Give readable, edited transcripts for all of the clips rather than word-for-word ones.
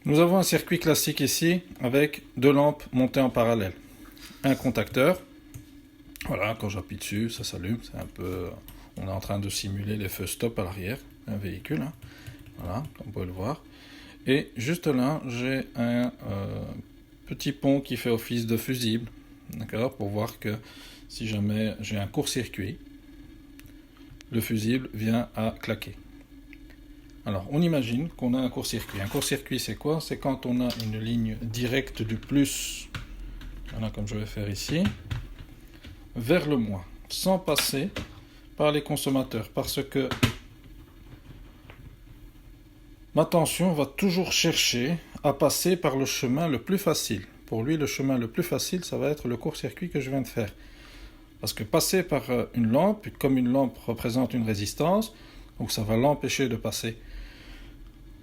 Nous avons un circuit classique ici avec deux lampes montées en parallèle. Un contacteur. Voilà, quand j'appuie dessus, ça s'allume. C'est un peu... On est en train de simuler les feux stop à l'arrière d'un véhicule. Hein. Voilà, comme vous pouvez le voir. Et juste là, j'ai un petit pont qui fait office de fusible. D'accord, pour voir que si jamais j'ai un court-circuit, le fusible vient à claquer. Alors, on imagine qu'on a un court-circuit. Un court-circuit, c'est quoi? C'est quand on a une ligne directe du plus, voilà, comme je vais faire ici, vers le moins, sans passer par les consommateurs. Parce que ma tension va toujours chercher à passer par le chemin le plus facile. Pour lui, le chemin le plus facile, ça va être le court-circuit que je viens de faire. Parce que passer par une lampe, comme une lampe représente une résistance, donc ça va l'empêcher de passer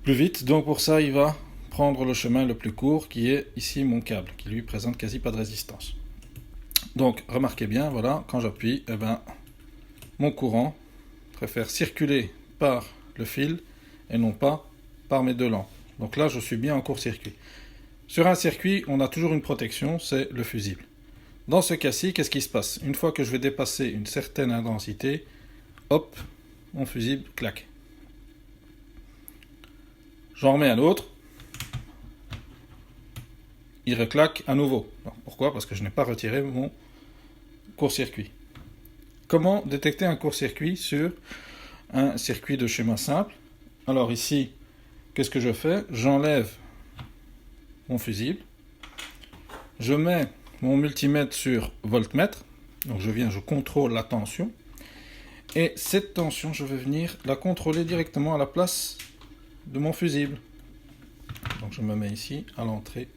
plus vite. Donc pour ça, il va prendre le chemin le plus court, qui est ici mon câble, qui lui présente quasi pas de résistance. Donc remarquez bien, voilà, quand j'appuie, eh ben, mon courant préfère circuler par le fil et non pas par mes deux lampes. Donc là, je suis bien en court-circuit. Sur un circuit, on a toujours une protection, c'est le fusible. Dans ce cas-ci, qu'est-ce qui se passe? Une fois que je vais dépasser une certaine intensité, hop, mon fusible claque. J'en remets un autre, il reclaque à nouveau. Alors, pourquoi? Parce que je n'ai pas retiré mon court-circuit. Comment détecter un court-circuit sur un circuit de schéma simple? Alors ici, qu'est-ce que je fais? J'enlève mon fusible, je mets mon multimètre sur voltmètre, donc je contrôle la tension, et cette tension, je vais venir la contrôler directement à la place de mon fusible. Donc je me mets ici à l'entrée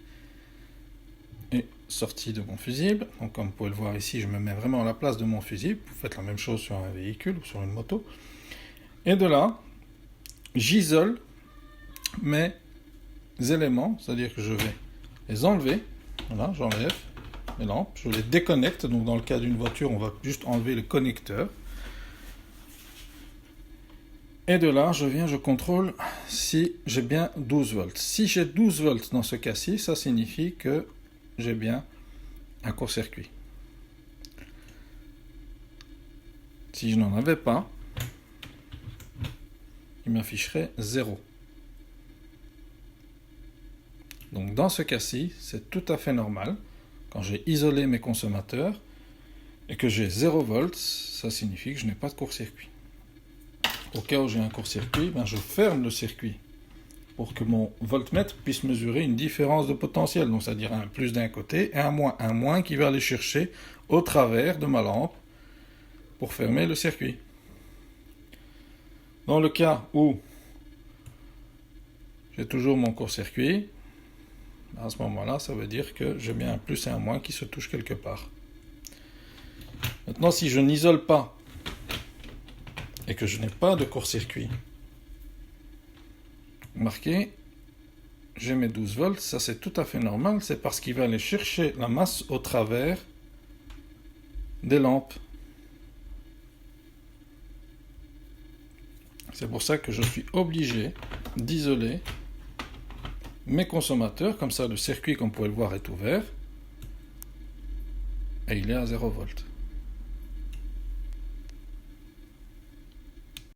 et sortie de mon fusible. Donc comme vous pouvez le voir ici, je me mets vraiment à la place de mon fusible. Vous faites la même chose sur un véhicule ou sur une moto. Et de là, j'isole mes éléments, c'est-à-dire que je vais les enlever. Voilà, j'enlève mes lampes, je les déconnecte. Donc dans le cas d'une voiture, on va juste enlever le connecteur. Et de là, je contrôle si j'ai bien 12 volts. Si j'ai 12 volts dans ce cas-ci, ça signifie que j'ai bien un court-circuit. Si je n'en avais pas, il m'afficherait 0. Donc dans ce cas-ci, c'est tout à fait normal. Quand j'ai isolé mes consommateurs et que j'ai 0 volts, ça signifie que je n'ai pas de court-circuit. Au cas où j'ai un court-circuit, ben je ferme le circuit pour que mon voltmètre puisse mesurer une différence de potentiel, donc c'est-à-dire un plus d'un côté et un moins qui va aller chercher au travers de ma lampe pour fermer le circuit. Dans le cas où j'ai toujours mon court-circuit, à ce moment-là, ça veut dire que j'ai bien un plus et un moins qui se touchent quelque part. Maintenant, si je n'isole pas et que je n'ai pas de court-circuit, remarquez, j'ai mes 12 volts, ça c'est tout à fait normal, c'est parce qu'il va aller chercher la masse au travers des lampes. C'est pour ça que je suis obligé d'isoler mes consommateurs, comme ça le circuit, comme vous pouvez le voir, est ouvert et il est à 0 volts.